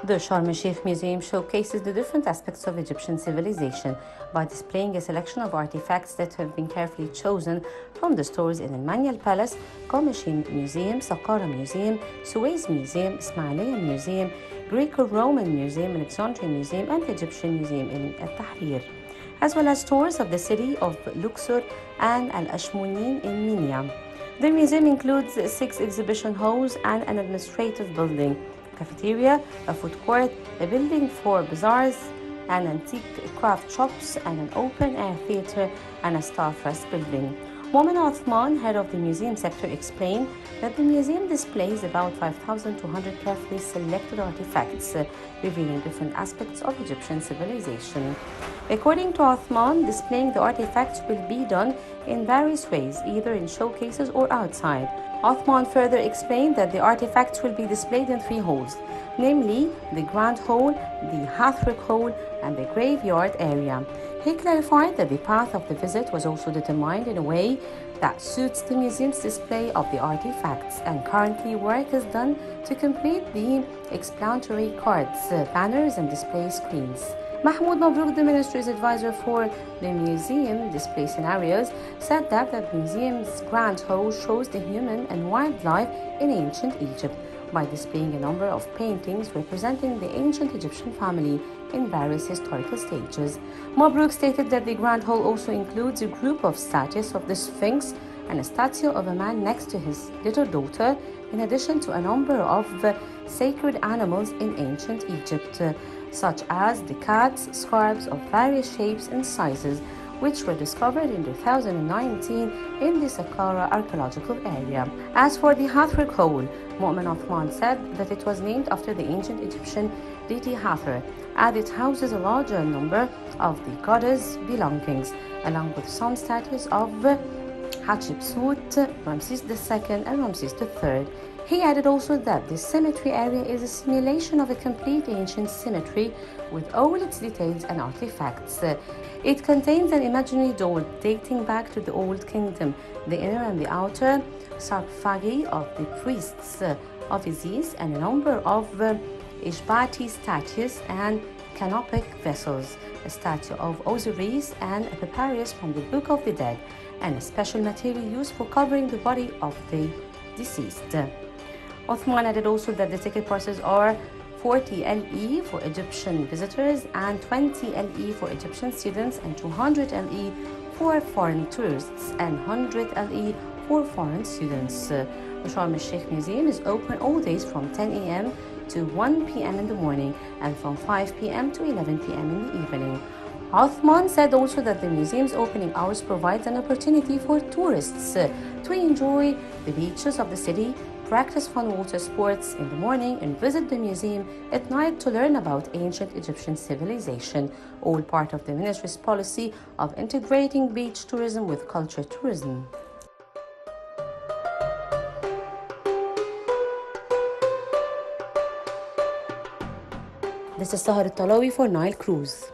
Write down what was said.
The Sharm el-Sheikh Museum showcases the different aspects of Egyptian civilization by displaying a selection of artifacts that have been carefully chosen from the stores in Al Palace, Qurmasheen Museum, Saqqara Museum, Suez Museum, Ismailia Museum, Greco-Roman Museum, Alexandria Museum, and the Egyptian Museum in Al-Tahrir, as well as tours of the city of Luxor and Al-Ashmonin in Minya. The museum includes 6 exhibition halls and an administrative building, cafeteria, a food court, a building for bazaars, an antique craft shops, and an open-air theatre and a staff rest building. Momin Othman, head of the museum sector, explained that the museum displays about 5,200 carefully selected artifacts, revealing different aspects of Egyptian civilization. According to Othman, displaying the artifacts will be done in various ways, either in showcases or outside. Othman further explained that the artifacts will be displayed in 3 halls, namely the Grand Hall, the Hathrick Hall, and the Graveyard area. He clarified that the path of the visit was also determined in a way that suits the museum's display of the artifacts, and currently work is done to complete the explanatory cards, banners, and display screens. Mahmoud Mabrouk, the ministry's advisor for the museum display scenarios, said that the museum's Grand Hall shows the human and wildlife in ancient Egypt by displaying a number of paintings representing the ancient Egyptian family in various historical stages. Mabrouk stated that the Grand Hall also includes a group of statues of the Sphinx and a statue of a man next to his little daughter, in addition to a number of sacred animals in ancient Egypt, such as the cats, scarabs of various shapes and sizes, which were discovered in 2019 in the Saqqara archaeological area. As for the Hathor Hole, Momin Othman said that it was named after the ancient Egyptian deity Hathor, and it houses a larger number of the goddess' belongings, along with some statues of Hatshepsut, Ramses II, and Ramses III. He added also that the cemetery area is a simulation of a complete ancient cemetery with all its details and artifacts. It contains an imaginary door dating back to the Old Kingdom, the inner and the outer sarcophagi of the priests of Isis, and a number of Ishbati statues and canopic vessels, a statue of Osiris and a papyrus from the Book of the Dead, and a special material used for covering the body of the deceased. Othman added also that the ticket prices are 40 LE for Egyptian visitors and 20 LE for Egyptian students, and 200 LE for foreign tourists and 100 LE for foreign students. The Sharm el-Sheikh Museum is open all days from 10 a.m. to 1 p.m. in the morning and from 5 p.m. to 11 p.m. in the evening. Othman said also that the museum's opening hours provides an opportunity for tourists to enjoy the beaches of the city, practice fun water sports in the morning, and visit the museum at night to learn about ancient Egyptian civilization, all part of the ministry's policy of integrating beach tourism with culture tourism. This is Sahar Talawi for Nile Cruise.